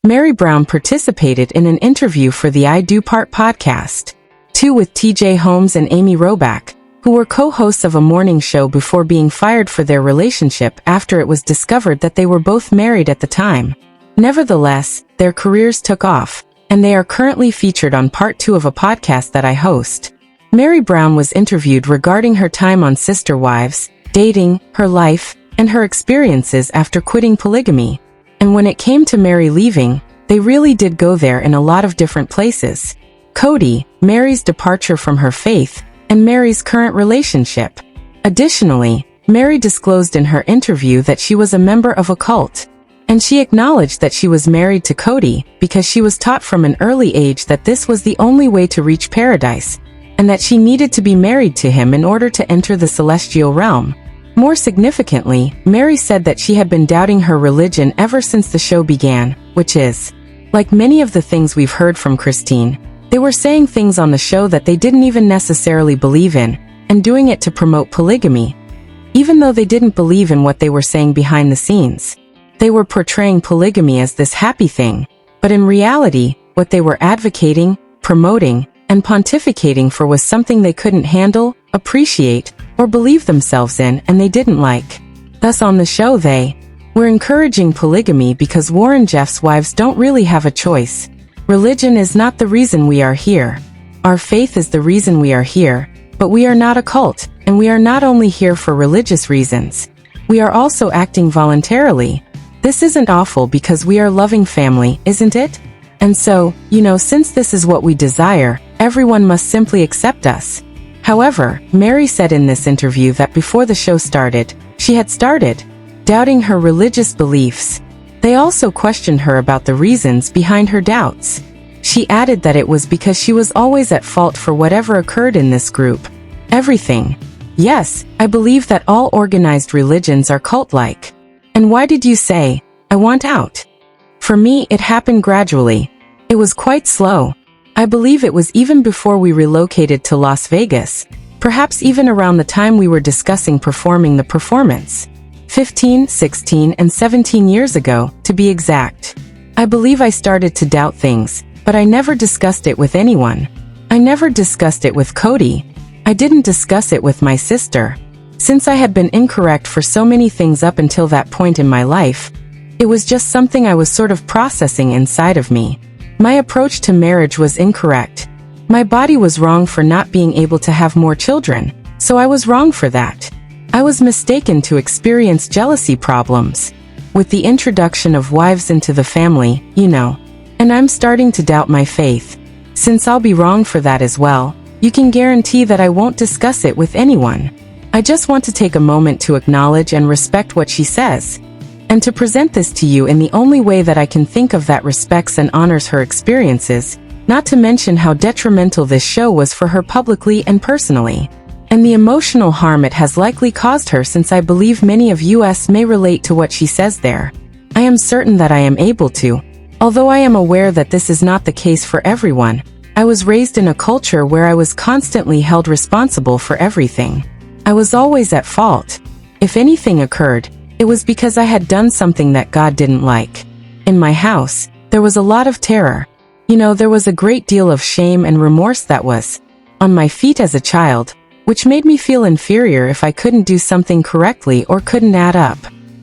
Meri Brown participated in an interview for the I Do Part podcast, too, with TJ Holmes and Amy Robach, who were co-hosts of a morning show before being fired for their relationship after it was discovered that they were both married at the time. Nevertheless, their careers took off, and they are currently featured on part 2 of a podcast that I host. Meri Brown was interviewed regarding her time on SisterWives, dating, her life, and her experiences after quitting polygamy. And when it came to Meri leaving, they really did go there in a lot of different places. Kody, Meri's departure from her faith, and Meri's current relationship. Additionally, Meri disclosed in her interview that she was a member of a cult, and she acknowledged that she was married to Kody because she was taught from an early age that this was the only way to reach paradise, and that she needed to be married to him in order to enter the celestial realm. More significantly, Meri said that she had been doubting her religion ever since the show began, which is, like many of the things we've heard from Christine, they were saying things on the show that they didn't even necessarily believe in, and doing it to promote polygamy, even though they didn't believe in what they were saying behind the scenes. They were portraying polygamy as this happy thing, but in reality, what they were advocating, promoting, and pontificating for was something they couldn't handle, appreciate, or believe themselves in, and they didn't like. Thus on the show they were encouraging polygamy because Warren Jeff's wives don't really have a choice. Religion is not the reason we are here. Our faith is the reason we are here, but we are not a cult, and we are not only here for religious reasons. We are also acting voluntarily. This isn't awful because we are loving family, isn't it? And so, since this is what we desire, everyone must simply accept us. However, Meri said in this interview that before the show started, she had started doubting her religious beliefs. They also questioned her about the reasons behind her doubts. She added that it was because she was always at fault for whatever occurred in this group. Everything. Yes, I believe that all organized religions are cult-like. And why did you say, I want out? For me, it happened gradually. It was quite slow. I believe it was even before we relocated to Las Vegas, perhaps even around the time we were discussing performing the performance. 15, 16, and 17 years ago, to be exact. I believe I started to doubt things, but I never discussed it with anyone. I never discussed it with Kody. I didn't discuss it with my sister. Since I had been incorrect for so many things up until that point in my life, it was just something I was sort of processing inside of me. My approach to marriage was incorrect. My body was wrong for not being able to have more children, so I was wrong for that. I was mistaken to experience jealousy problems. With the introduction of wives into the family, and I'm starting to doubt my faith. Since I'll be wrong for that as well, you can guarantee that I won't discuss it with anyone. I just want to take a moment to acknowledge and respect what she says, and to present this to you in the only way that I can think of that respects and honors her experiences, not to mention how detrimental this show was for her publicly and personally, and the emotional harm it has likely caused her, since I believe many of us may relate to what she says there. I am certain that I am able to, although I am aware that this is not the case for everyone. I was raised in a culture where I was constantly held responsible for everything. I was always at fault. If anything occurred, it was because I had done something that God didn't like. In my house, there was a lot of terror. There was a great deal of shame and remorse that was on my feet as a child, which made me feel inferior if I couldn't do something correctly or couldn't add up.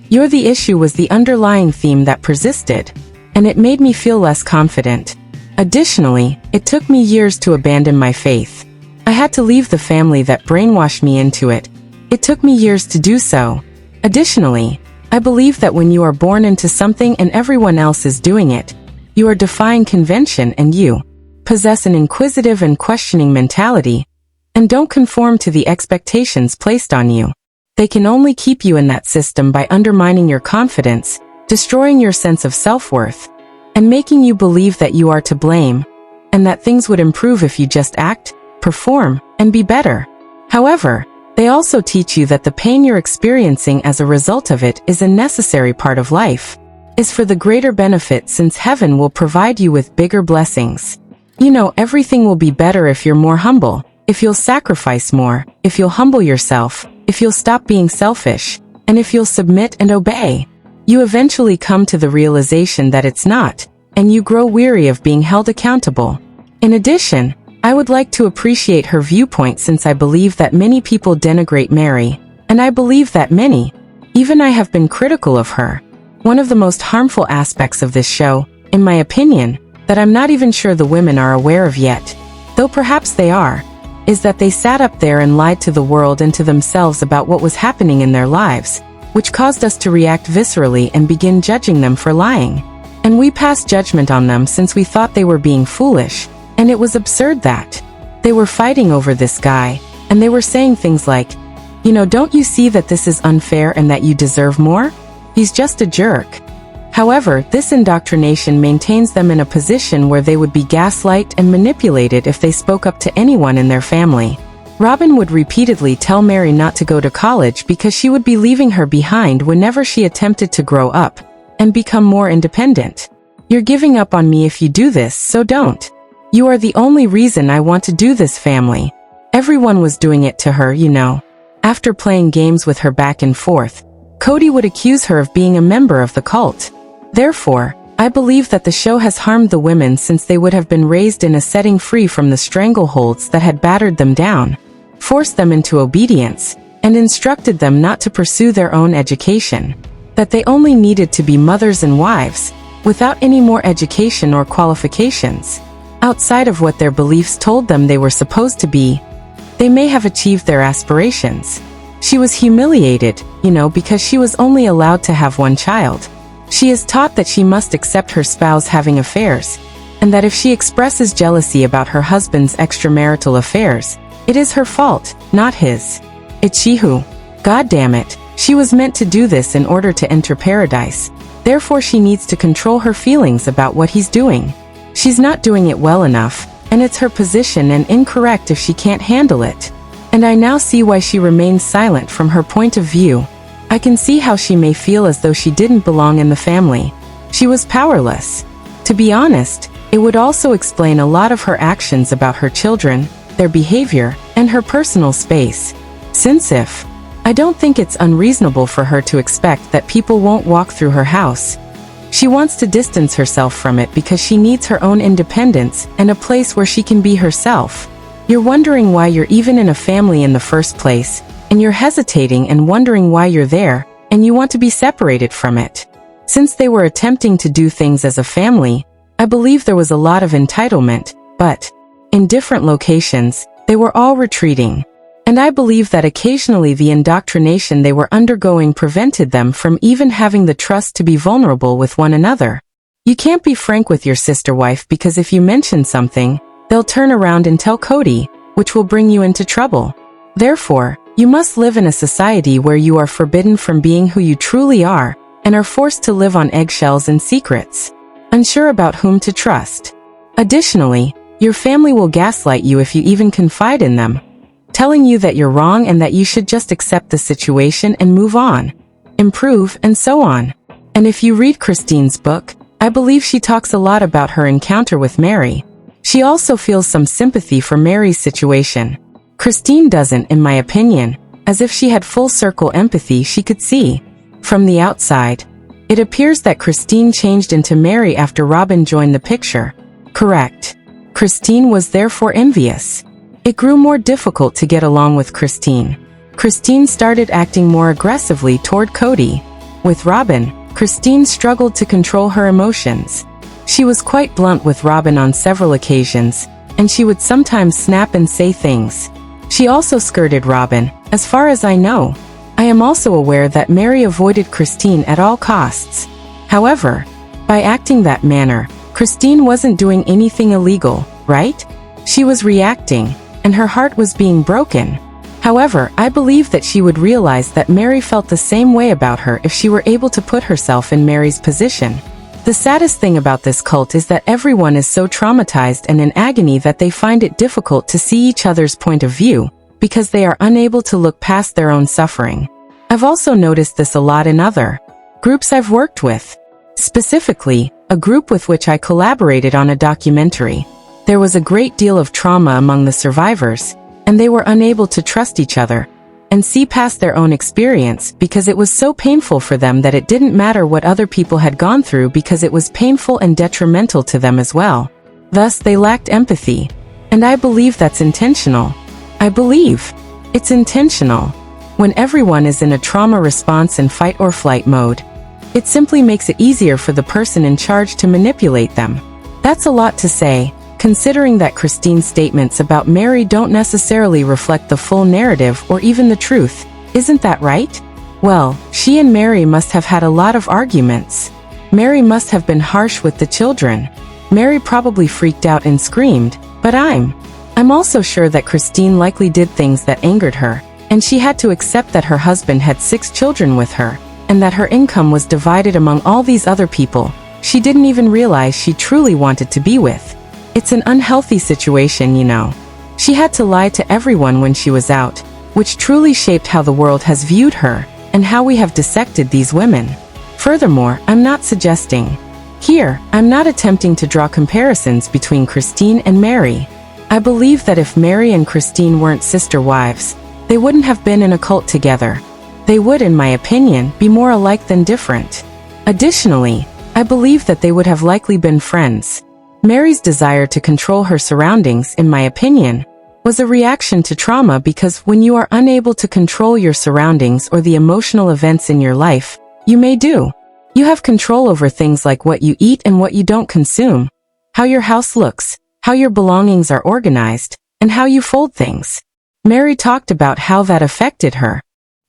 The issue was the underlying theme that persisted, and it made me feel less confident. Additionally, it took me years to abandon my faith. I had to leave the family that brainwashed me into it. It took me years to do so. Additionally, I believe that when you are born into something and everyone else is doing it, you are defying convention and you possess an inquisitive and questioning mentality, and don't conform to the expectations placed on you. They can only keep you in that system by undermining your confidence, destroying your sense of self-worth, and making you believe that you are to blame, and that things would improve if you just act, perform, and be better. However, they also teach you that the pain you're experiencing as a result of it is a necessary part of life, is for the greater benefit, since heaven will provide you with bigger blessings. Everything will be better if you're more humble, if you'll sacrifice more, if you'll humble yourself, if you'll stop being selfish, and if you'll submit and obey. You eventually come to the realization that it's not, and you grow weary of being held accountable. In addition, I would like to appreciate her viewpoint since I believe that many people denigrate Meri, and I believe that many, even I, have been critical of her. One of the most harmful aspects of this show, in my opinion, that I'm not even sure the women are aware of yet, though perhaps they are, is that they sat up there and lied to the world and to themselves about what was happening in their lives, which caused us to react viscerally and begin judging them for lying. And we passed judgment on them since we thought they were being foolish, and it was absurd that they were fighting over this guy, and they were saying things like, don't you see that this is unfair and that you deserve more? He's just a jerk. However, this indoctrination maintains them in a position where they would be gaslighted and manipulated if they spoke up to anyone in their family. Robin would repeatedly tell Meri not to go to college because she would be leaving her behind whenever she attempted to grow up and become more independent. You're giving up on me if you do this, so don't. You are the only reason I want to do this, family. Everyone was doing it to her, After playing games with her back and forth, Kody would accuse her of being a member of the cult. Therefore, I believe that the show has harmed the women since they would have been raised in a setting free from the strangleholds that had battered them down, forced them into obedience, and instructed them not to pursue their own education, that they only needed to be mothers and wives, without any more education or qualifications, outside of what their beliefs told them they were supposed to be. They may have achieved their aspirations. She was humiliated, because she was only allowed to have one child. She is taught that she must accept her spouse having affairs, and that if she expresses jealousy about her husband's extramarital affairs, it is her fault, not his. It's she who. God damn it, she was meant to do this in order to enter paradise. Therefore she needs to control her feelings about what he's doing. She's not doing it well enough, and it's her position and incorrect if she can't handle it. And I now see why she remains silent from her point of view. I can see how she may feel as though she didn't belong in the family. She was powerless. To be honest, it would also explain a lot of her actions about her children, their behavior, and her personal space. I don't think it's unreasonable for her to expect that people won't walk through her house. She wants to distance herself from it because she needs her own independence and a place where she can be herself. You're wondering why you're even in a family in the first place, and you're hesitating and wondering why you're there, and you want to be separated from it. Since they were attempting to do things as a family, I believe there was a lot of entitlement, but in different locations, they were all retreating. And I believe that occasionally the indoctrination they were undergoing prevented them from even having the trust to be vulnerable with one another. You can't be frank with your sister wife because if you mention something, they'll turn around and tell Kody, which will bring you into trouble. Therefore, you must live in a society where you are forbidden from being who you truly are, and are forced to live on eggshells and secrets, unsure about whom to trust. Additionally, your family will gaslight you if you even confide in them, telling you that you're wrong and that you should just accept the situation and move on, improve, and so on. And if you read Christine's book, I believe she talks a lot about her encounter with Meri. She also feels some sympathy for Meri's situation. Christine doesn't, in my opinion, as if she had full circle empathy she could see. From the outside, it appears that Christine changed into Meri after Robin joined the picture. Correct. Christine was therefore envious. It grew more difficult to get along with Christine. Christine started acting more aggressively toward Kody. With Robin, Christine struggled to control her emotions. She was quite blunt with Robin on several occasions, and she would sometimes snap and say things. She also skirted Robin, as far as I know. I am also aware that Meri avoided Christine at all costs. However, by acting that manner, Christine wasn't doing anything illegal, right? She was reacting, and her heart was being broken. However, I believe that she would realize that Meri felt the same way about her if she were able to put herself in Meri's position. The saddest thing about this cult is that everyone is so traumatized and in agony that they find it difficult to see each other's point of view, because they are unable to look past their own suffering. I've also noticed this a lot in other groups I've worked with. Specifically, a group with which I collaborated on a documentary. There was a great deal of trauma among the survivors, and they were unable to trust each other, and see past their own experience because it was so painful for them that it didn't matter what other people had gone through because it was painful and detrimental to them as well. Thus, they lacked empathy. And I believe that's intentional. I believe it's intentional. When everyone is in a trauma response and fight or flight mode, it simply makes it easier for the person in charge to manipulate them. That's a lot to say, considering that Christine's statements about Meri don't necessarily reflect the full narrative or even the truth. Isn't that right? Well, she and Meri must have had a lot of arguments. Meri must have been harsh with the children. Meri probably freaked out and screamed, but I'm also sure that Christine likely did things that angered her, and she had to accept that her husband had 6 children with her, and that her income was divided among all these other people she didn't even realize she truly wanted to be with. It's an unhealthy situation, you know. She had to lie to everyone when she was out, which truly shaped how the world has viewed her, and how we have dissected these women. Furthermore, I'm not suggesting. Here, I'm not attempting to draw comparisons between Christine and Meri. I believe that if Meri and Christine weren't sister wives, they wouldn't have been in a cult together. They would, in my opinion, be more alike than different. Additionally, I believe that they would have likely been friends. Meri's desire to control her surroundings, in my opinion, was a reaction to trauma because when you are unable to control your surroundings or the emotional events in your life, you may do. You have control over things like what you eat and what you don't consume, how your house looks, how your belongings are organized, and how you fold things. Meri talked about how that affected her.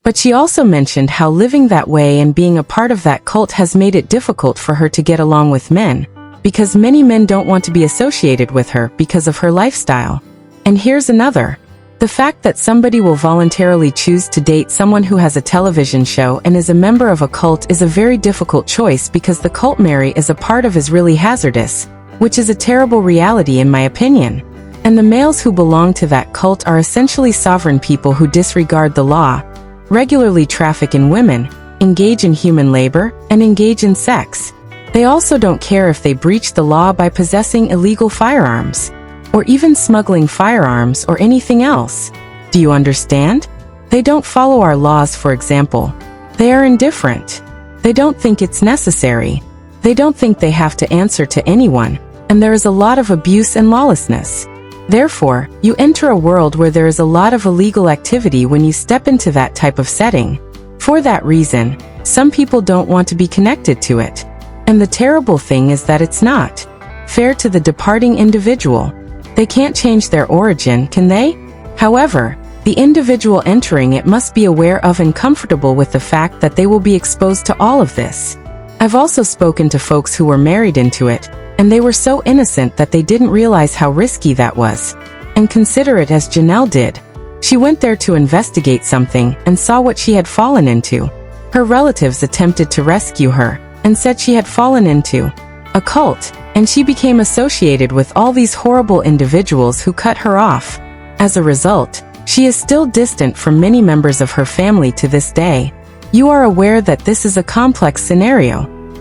But she also mentioned how living that way and being a part of that cult has made it difficult for her to get along with men, because many men don't want to be associated with her because of her lifestyle. And here's another. The fact that somebody will voluntarily choose to date someone who has a television show and is a member of a cult is a very difficult choice because the cult Meri is a part of is really hazardous, which is a terrible reality in my opinion. And the males who belong to that cult are essentially sovereign people who disregard the law, regularly traffic in women, engage in human labor, and engage in sex. They also don't care if they breach the law by possessing illegal firearms, or even smuggling firearms or anything else. Do you understand? They don't follow our laws, for example. They are indifferent. They don't think it's necessary. They don't think they have to answer to anyone, and there is a lot of abuse and lawlessness. Therefore, you enter a world where there is a lot of illegal activity when you step into that type of setting. For that reason, some people don't want to be connected to it. And the terrible thing is that it's not fair to the departing individual. They can't change their origin, can they? However, the individual entering it must be aware of and comfortable with the fact that they will be exposed to all of this. I've also spoken to folks who were married into it, and they were so innocent that they didn't realize how risky that was. And consider it as Janelle did. She went there to investigate something and saw what she had fallen into. Her relatives attempted to rescue her and said she had fallen into a cult, and she became associated with all these horrible individuals who cut her off. As a result, she is still distant from many members of her family to this day. You are aware that this is a complex scenario.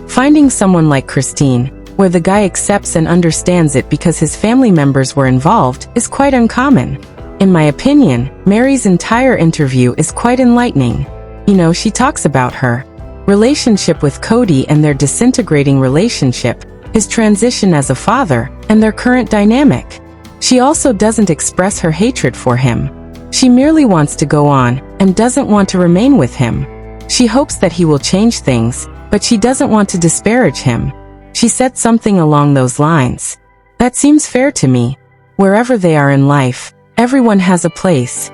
Finding someone like Christine, where the guy accepts and understands it because his family members were involved, is quite uncommon. In my opinion, Meri's entire interview is quite enlightening. You know, she talks about her relationship with Kody and their disintegrating relationship, his transition as a father, and their current dynamic. She also doesn't express her hatred for him. She merely wants to go on, and doesn't want to remain with him. She hopes that he will change things, but she doesn't want to disparage him. She said something along those lines. That seems fair to me. Wherever they are in life, everyone has a place.